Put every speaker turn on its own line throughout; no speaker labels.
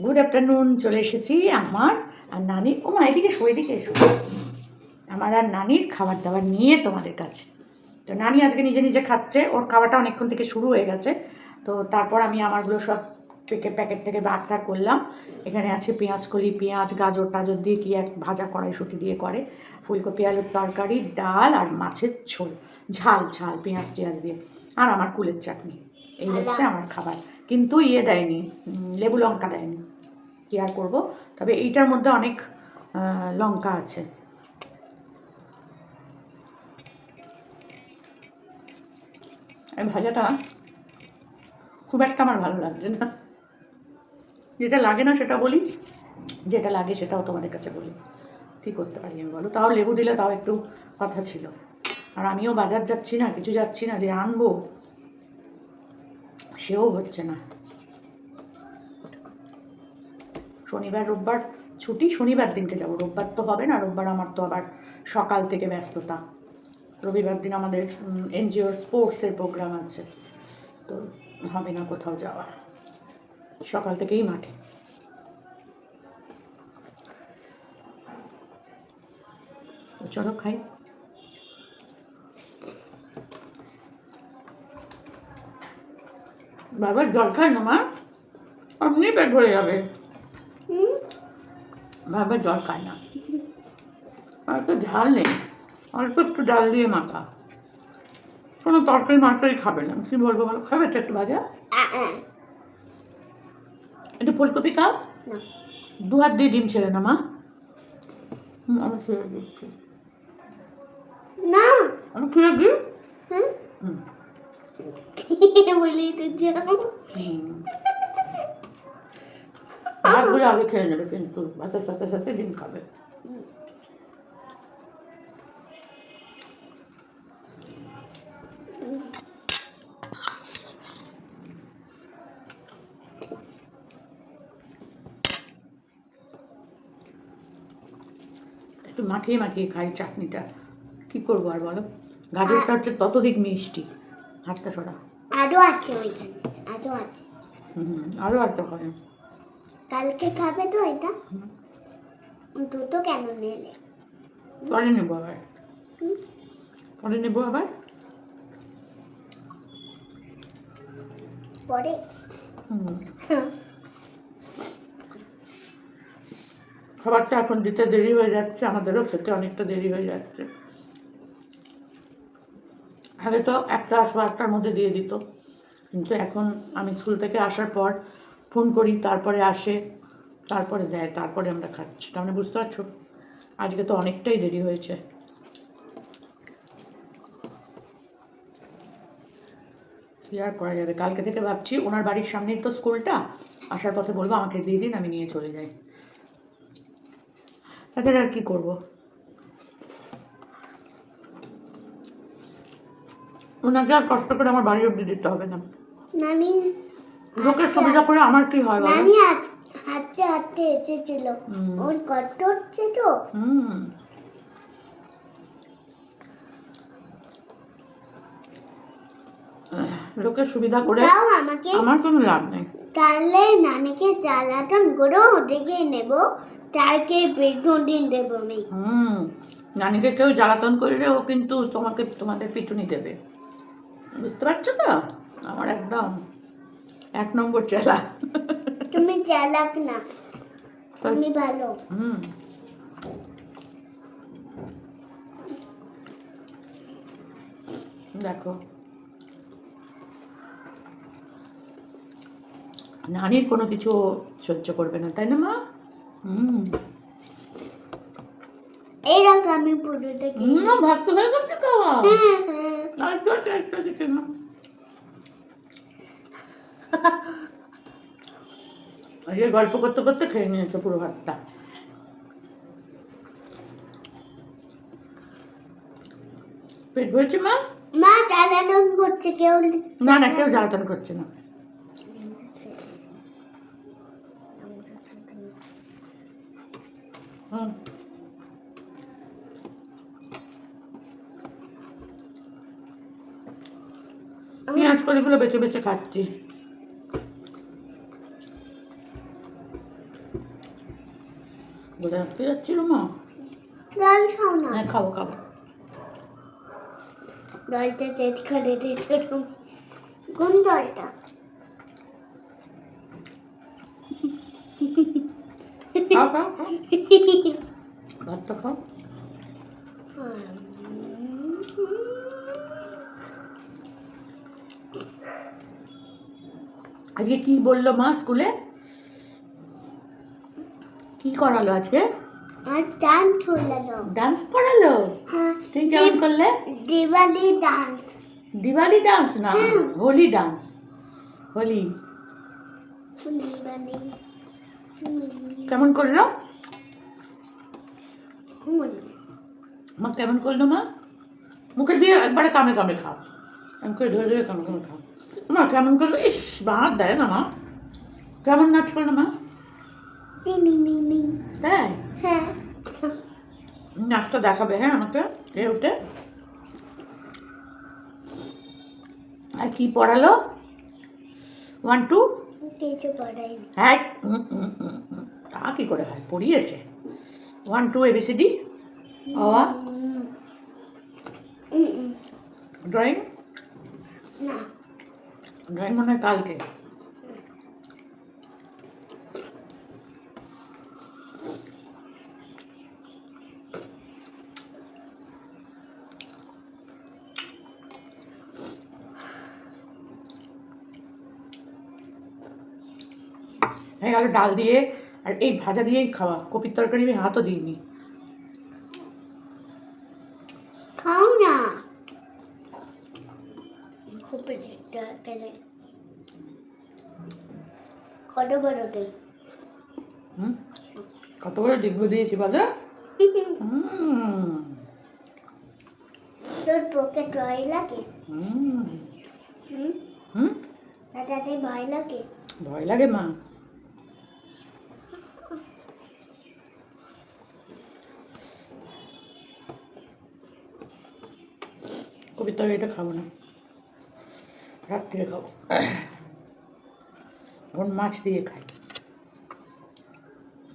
Good afternoon, চলে এসেছি আমার আর নানি। ও মা, এদিকে এসো, এদিকে এসো। আমার আর নানির খাবার দাবার নিয়ে তোমাদের কাছে। তো নানি আজকে নিজে নিজে খাচ্ছে, ওর খাওয়াটা অনেকক্ষণ থেকে শুরু হয়ে গেছে। তো তারপর আমি আমারগুলো সব প্যাকেট থেকে বার করলাম। এখানে আছে পেঁয়াজকলি, পেঁয়াজ গাজর টাজর দিয়ে কি এক ভাজা কড়াইশুঁটি দিয়ে করে, ফুলকপি আলুর তরকারি, ডাল আর মাছের ঝোল, ঝাল ঝাল পেঁয়াজ টিয়াজ দিয়ে, আর আমার কুলের চাটনি। এই হচ্ছে আমার খাবার। কিন্তু ইয়ে দেয়নি, লেবু লঙ্কা দেয়নি। কী আর করবো, তবে এইটার মধ্যে অনেক লঙ্কা আছে। এই ভাজাটা খুব একটা আমার ভালো লাগছে না। যেটা লাগে না সেটা বলি, যেটা লাগে সেটাও তোমাদের কাছে বলি। কী করতে পারি আমি বলো? তাও লেবু দিলে তাও একটু কথা ছিল। আর আমিও বাজার যাচ্ছি না, কিছু যাচ্ছি না যে আনবো, সেও হচ্ছে না। শনিবার রোববার ছুটি, শনিবার দিনকে যাবো, রোববার তো হবে না, রোববার আমার তো আবার সকাল থেকে ব্যস্ততা। রবিবার দিন আমাদের এনজিওর স্পোর্টসের প্রোগ্রাম আছে, তো হবে না কোথাও যাওয়া, সকাল থেকেই মাঠে। চলো খাই। বাবার জল খায় না মা, আপনি পেট ভরে যাবে। বাবার জল খায় না, আর তো ঝাল নেই, অল্প একটু ডাল দিয়ে মাখা, কোনো তরকারি মারকারি খাবে না। কি বলবো বলো, খাবে তো একটু ভাজা, একটু ফুলকপি খাও, দু হাত দিয়ে ডিম ছেড়ে না মা। আমি ছেড়ে দিচ্ছি
না,
আমি ছেড়ে দিই।
বলি তো যাও।
ভাত করে আগে খেয়ে নেবে, কিন্তু ভাতের সাথে সাথে ডিম খাবে। একটু মাখিয়ে মাখিয়ে খাই চাটনিটা, কি করবো আর বলো। গাজরটা হচ্ছে ততোধিক মিষ্টি। হাতটা সরা।
আরো আছে ওইখানে, আরো আছে।
আরও একটা খাই।
কালকে খাবে তো এটা? দুটো কেন নিলে?
পরে নেবো আবার, পরে নেবো আবার।
পরে
খাবারটা এখন দিতে দেরি হয়ে যাচ্ছে, আমাদেরও খেতে অনেকটা দেরি হয়ে যাচ্ছে। আগে তো 1টা 1:15টার মধ্যে দিয়ে দিত, কিন্তু এখন আমি স্কুল থেকে আসার পর ফোন করি, তারপরে আসে, তারপরে দেয়, তারপরে আমরা খাচ্ছি। তার মানে বুঝতে পারছো, আজকে তো অনেকটাই দেরি হয়েছে। কী আর করা যাবে, কালকে থেকে ভাবছি ওনার বাড়ির সামনেই তো স্কুলটা, আসার পথে বলবো আমাকে দিয়ে দিন, আমি নিয়ে চলে যাই। তাদের আর কি করবো, ওনাকে আর কষ্ট করে আমার বাড়ি অব্দি দিতে হবে না।
নানি
লোকের সুবিধা করে আমার কি হয় বলো?
নানি হাঁটতে হাঁটতে এসেছিল, ওর কষ্ট হচ্ছে তো।
লোকের সুবিধা করে
দাও আমাকে,
আমার কোনো লাভ নেই।
তাহলে নানিকে জ্বালাতন করে ওদিকে নেব, তাকে বেতন দিন দেবো আমি।
নানিকে কেউ জ্বালাতন করলে ও কিন্তু তোমাদের পিটুনি দেবে, বুঝতে পারছো তো? আমার একদম 1 নম্বর চেলা।
তুমি চালাক না, তুমি ভালো।
দেখো, নানির কোনো কিছু সহ্য করবে না, তাই না মা?
এইরকম আমি পুরোটা
ভাত তো হয়ে গেছে খাওয়া, আর তো একটা দিকে না। আজকে গল্প করতে করতে খেয়ে নিয়েছো পুরো ভাতটা। পেট ভরেছে মা?
মা জ্বালাতন করছে কেউ?
না না, কেউ জ্বালাতন করছে না। পেঁয়াজ কলিগুলো বেছে বেছে খাচ্ছি। বলে রাখতে যাচ্ছিল মা।
জল খাও না।
হ্যাঁ খাবো খাবো।
জলটা চেঞ্জ করে দিতে কোন জলটা?
খাও খাও খাও, ভাতটা খাও। আজকে কি বললো মা স্কুলে? কি করালো আজকে?
আর ডান্স হলো।
ডান্স করালো?
হ্যাঁ,
তুমি কেমন করলে?
দিওয়ালি ডান্স।
দিওয়ালি ডান্স না,
হ্যাঁ।
হোলি ডান্স। হোলি
দিওয়ালি
কেমন করলো
হোলি।
মা? কেমন করলো মা? মুখে দিয়ে একবারে কামে কামে খাও, এমন করে ধরে ধরে কামে কামে খাও। মা কেমন করলো? ইস ভাত দেয় না মা। কেমন নাচ করলো মা? তাই
হ্যাঁ,
নাচটা দেখাবে হ্যাঁ আমাকে এ উঠে। আর কি পড়ালো? 1 2
কিছু পড়াইনি।
হ্যাঁ তা কি করে হয়, পড়িয়েছে। 1 2 ABCD অ আ। ড্রয়িং?
না,
ড্রয়িং মনে হয় কালকে। হয়ে গেল ডাল দিয়ে, আর এই ভাজা দিয়েই খাওয়া। কপির তরকারি আমি হাতও দিইনি।
খাও না। খুব তরকারি কত বড় দিন।
হুম, কত বড় ডিব্বু দিয়েছি বাজা।
তোর পক্ষে ভয় লাগে?
হুম
হুম,
হুম,
দাদাতে ভয় লাগে?
ভয় লাগে মা। কপির তরকারিটা খাবো না, রাত্রিরে খাবো। এখন মাছ দিয়ে খাই।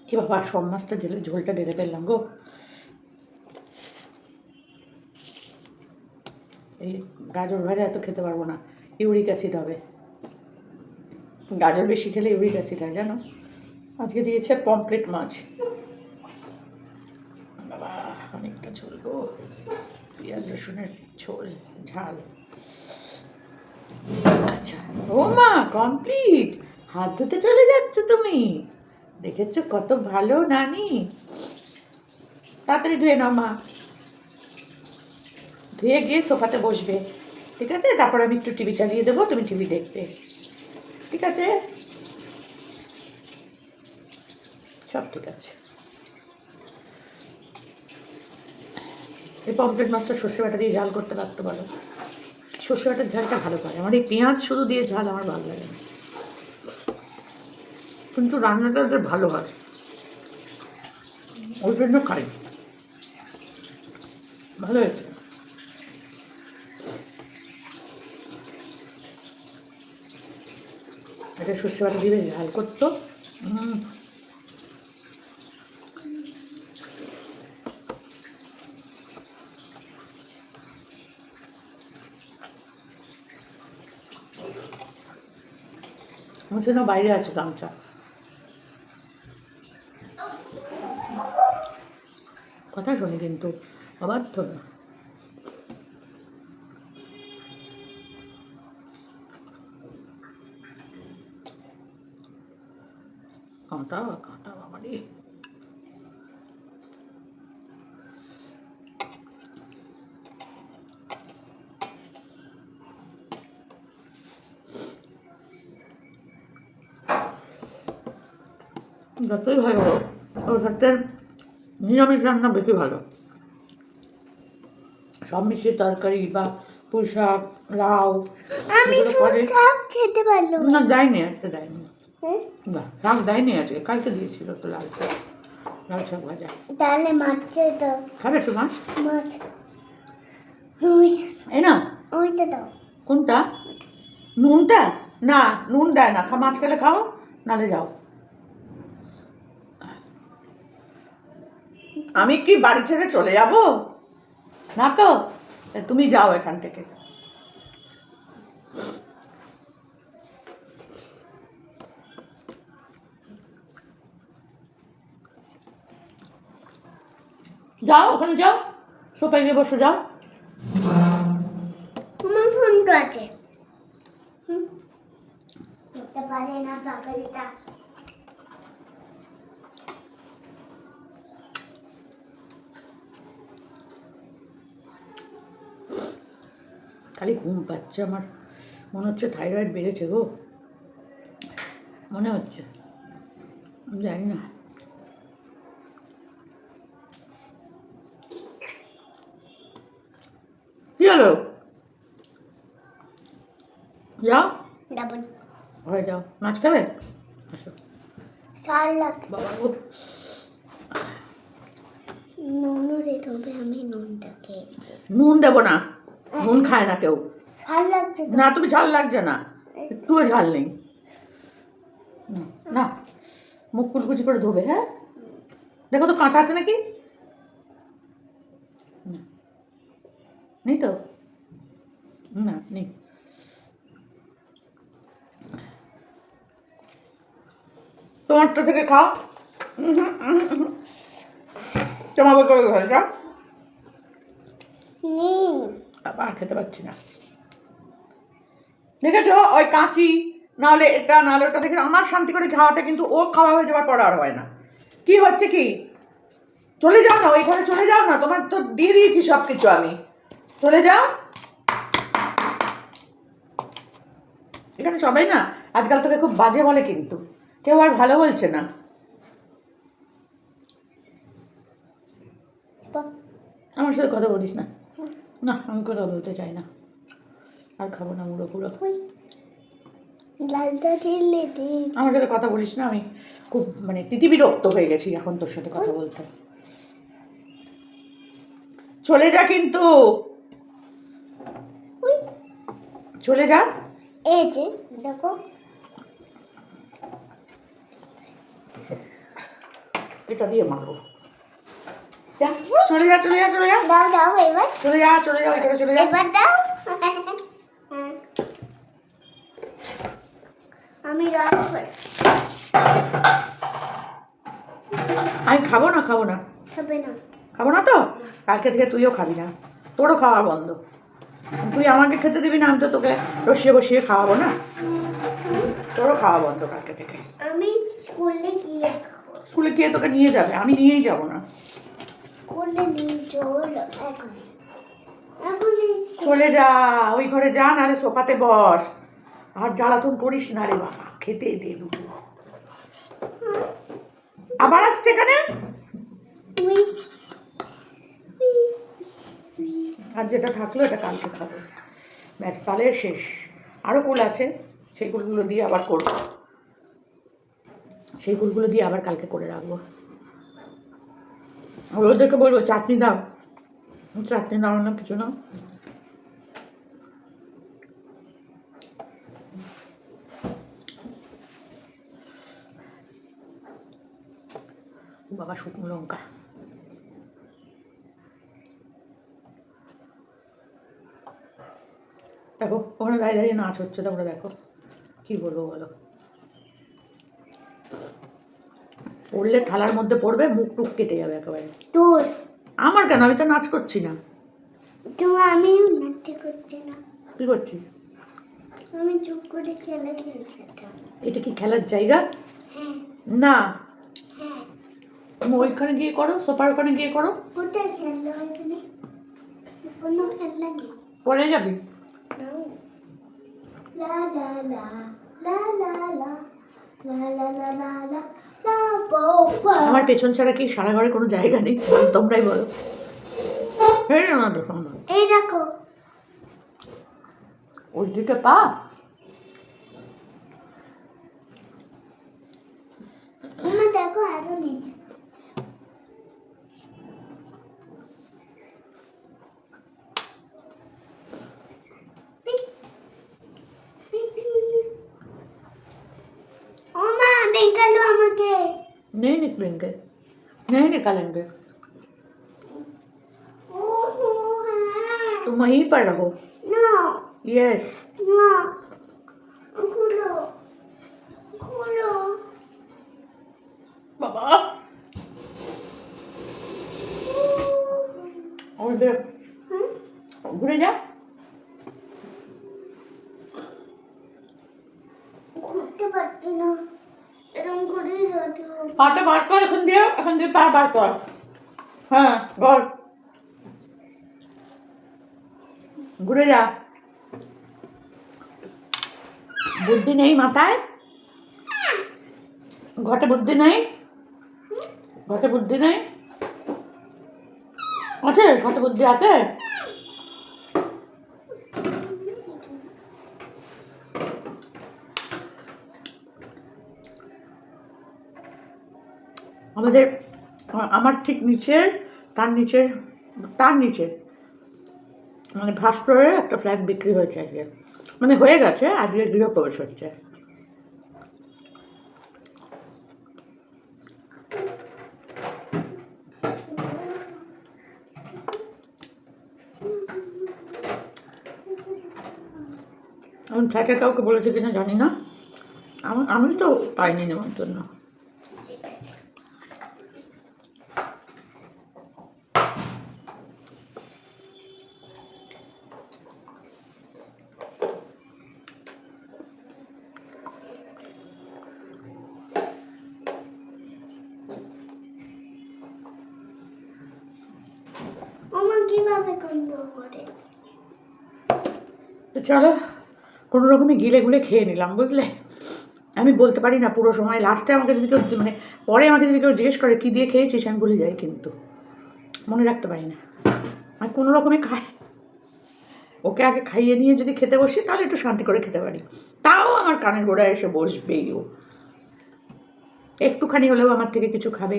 কি বাবা, সব মাছটা ঢেলে ঝোলটা ঢেলে ফেললাম গো। এই গাজর ভাজা এত খেতে পারবো না, ইউরিক অ্যাসিড হবে। গাজর বেশি খেলে ইউরিক অ্যাসিড হয় জানো। আজকে দিয়েছে পমফ্রেট মাছ। বাবা অনেকটা ঝোল গো, পেঁয়াজ রসুনের ঝোল ঝাল। আচ্ছা ও মা কমপ্লিট। হাত ধুতে চলে যাচ্ছ তুমি, দেখেছো কত ভালো নানি। তাড়াতাড়ি ধুয়ে নাও মা, ধুয়ে গিয়ে সোফাতে বসবে, ঠিক আছে? তারপর আমি একটু টিভি চালিয়ে দেবো, তুমি টিভি দেখবে, ঠিক আছে? সব ঠিক আছে। এই পমফ্রেট মাছটা সর্ষে বাটা দিয়ে ঝাল করতে পারতে পারো, সর্ষে বাটার ঝালটা ভালো করে। আমার এই পেঁয়াজ শুধু দিয়ে ঝাল আমার ভালো লাগে না, কিন্তু রান্নাটা যে ভালো হয় ওই জন্য খাই। ভালো হয়েছে। এটা সর্ষে বাটা দিয়ে বেশ ঝাল করতো। হচ্ছে না বাইরে আছে গামছা। কথা শুনি কিন্তু অবাধ্য না। কাঁটা কাঁটা বাবারি। যতই ভালো হোক ওর সাথে নিরামিষ রান্না বেশি ভালো। সব মিশিয়ে তরকারি বা পুঁই শাক লাউ
আমি
এগুলো করে।
শাক খেতে পারলো
না দেয়নি, আজকে দেয়নি।
হ্যাঁ,
না শাক দেয়নি আজকে, কালকে দিয়েছিল তো লাল শাক, লাল শাক ভাজা।
তাহলে মাছের দাও।
খাবে তো মাছ?
মাছ ওই
এই না
ওইটা দাও।
কোনটা? নুনটা? না নুন দেয় না, মাছ খেলে খাও, নালে যাও। আমি কি বাড়ি ছেড়ে চলে যাব? না তো, তুমি যাও এখান থেকে। যাও, ওখানে যাও, সোফায় গিয়ে বসে যাও।
আমার ফোন তো আছে। দেখতে পারে না পাগলটা।
খালি ঘুম পাচ্ছে আমার, মনে হচ্ছে থাইরয়েড বেড়েছে গো, মনে হচ্ছে, আমি জানি না। কি হলো? যাও
ডাবল
ঘরে যাও, নাচ খাবে? আসো।
সার লাগবে।
বাবা গো,
নুন রে তবে আমি নুনটা খেয়েছি।
নুন দেবো না, নুন খায় না কেউ।
সার লাগছে তো।
না, তুমি ঝাল লাগছে না, একটুও ঝাল নেই। না, মুখ কুলকুচি করে ধোবে। হ্যাঁ, দেখো তো কাঁটা আছে নাকি? নেই তো, না নেই। তোমারটা থেকে খাও। তোমাকে করে ঘরে যাও।
নেই।
আবার খেতে পারছি না। দেখেছো, ওই কাঁচি নাহলে এটা নাহলে ওটা দেখে আমার শান্তি করে খাওয়াটা, কিন্তু ও খাওয়া হয়ে যাওয়ার পর আর হয় না। কি হচ্ছে কি? চলে যাও না, ওই ঘরে চলে যাও না, তোমার তো দিয়ে দিয়েছি সব কিছু আমি। চলে যাও। এখানে সবাই না আজকাল তোকে খুব বাজে বলে, কিন্তু কেউ আর ভালো বলছে না। আমার সাথে কথা বলিস না। না, আমি কথা বলতে চাই না, আর খাবো না মুড়ো পুরো।
লালটা দিলে দি।
আমার সাথে কথা বলিস না, আমি খুব মানে বিরক্ত হয়ে গেছি এখন তোর সাথে কথা বলতে। চলে যা কিন্তু, চলে যা।
এই যে দেখো,
এটা দিয়ে মারবো। যা, চলে যা, চলে যা, চলে যা,
দাও দাও এবার।
চলে যা, চলে যা, এখানে চলে যা।
এবার দাও। আমি রাখবো।
আমি খাবো না, খাবো না,
খাবে না।
খাবো না তো। কালকে থেকে তুইও খাবি না, তোরও খাওয়া বন্ধ। তুই আমাকে খেতে দিবি না, আমি তো তোকে বসিয়ে বসিয়ে খাওয়াবো না। তোরও খাওয়া বন্ধ কালকে থেকে।
আমি স্কুলে গিয়ে খাবো।
স্কুলে গিয়ে তোকে নিয়ে যাবে, আমি নিয়েই যাবো না।
স্কুলে নিয়ে চলো এখন। এখন
চলে যা, ওই ঘরে যা, নাহলে সোফাতে বস। আর জ্বালাতন করিস না রে বাবা, খেতে দে দুটো। আবার আসছে এখানে। আর যেটা থাকলো এটা কালকে খাবো, ব্যাস, তাহলে শেষ। আরও কুল আছে, সেই কুলগুলো দিয়ে আবার করবো, সেই কুলগুলো দিয়ে আবার কালকে করে রাখবো। ওদেরকে বলবো চাটনি দাও, চাটনি দাও না, কিছু না। বাবা শুকনো লঙ্কা, দেখো ওখানে দাঁড়িয়ে দাঁড়িয়ে নাচ হচ্ছে, তোমরা দেখো, কি বলবো বলো। পড়লে থালার মধ্যে পড়বে, মুখ টুক কেটে যাবে একেবারে।
তোর
আমার কেন, আমি তো নাচ করছি না।
তোমার আমিও নাচতে করছি না,
কি করছি?
আমি চুপ করে খেলা খেলছিলাম।
এটা কি খেলার জায়গা?
হ্যাঁ
না,
হ্যাঁ।
তুমি ওইখানে গিয়ে করো, সোফার ওখানে গিয়ে করো।
কোথায় খেললো ওইখানে? কোনো খেলনা নেই।
পরে যাবি।
লা লা লা লা লা লা লা লা লা লা লা লা বাবা।
আমার পেছন ছাড়া কি সারা ঘরে কোনো জায়গা নেই? তোমরাই বলো। হ্যাঁ, আমার দেখো,
এই দেখো,
ওই দিকে পা।
আমার দেখো আরো নেই। ও মা, নিকালো আমাকে।
नहीं निकलेंगे, नहीं निकालेंगे। तुम वहीं पर रहो।
না
यस।
না খুলো খুলো
बाबा और देख घुरे जा।
ঘুরতে পারছি না এরকম করে যেতে হবে
পাটা বার কর এখন দিয়ে পা বার কর। হ্যাঁ ঘর ঘুরে যা। বুদ্ধি নেই মাথায়? ঘটে বুদ্ধি নেই? ঘটে বুদ্ধি নেই? আছে ঘটে বুদ্ধি আছে? আমাদের আমার ঠিক নিচের তার নিচে মানে ফার্স্ট ফ্লোরে একটা ফ্ল্যাট বিক্রি হয়েছে আজকে, মানে হয়ে গেছে, আজকে গৃহপ্রবেশ হচ্ছে। আমি ফ্ল্যাটে কাউকে বলেছি কিনা জানি না, আমি তো পাইনি নেমন্তন্ন।
আমার কিভাবে গন্ধ করে
তো চলো কোনো রকমে গিলে গুলে খেয়ে নিলাম, বুঝলে। আমি বলতে পারি না পুরো সময়, লাস্টে আমাকে যদি কেউ মানে পরে আমাকে যদি কেউ জিজ্ঞেস করে কী দিয়ে খেয়েছিস, আমি ভুলে যাই, কিন্তু মনে রাখতে পারি না। আর কোনো রকমে খাই, ওকে আগে খাইয়ে নিয়ে যদি খেতে বসি তাহলে একটু শান্তি করে খেতে পারি, তাও আমার কানের গোড়ায় এসে বসবেই ও, একটুখানি হলেও আমার থেকে কিছু খাবে,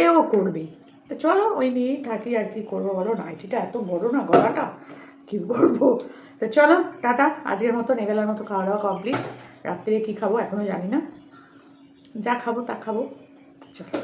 এও করবে। তো চলো ওই নিয়েই থাকি, আর কি করবো বলো, নাইটিটা এত বড় না গলাটা, কী করবো। তো চলো টাটা, আজকের মতো এবেলার মতো খাওয়া দাওয়া কমপ্লিট। রাত্রে কী খাবো এখনও জানি না, যা খাবো তা খাবো, চলো।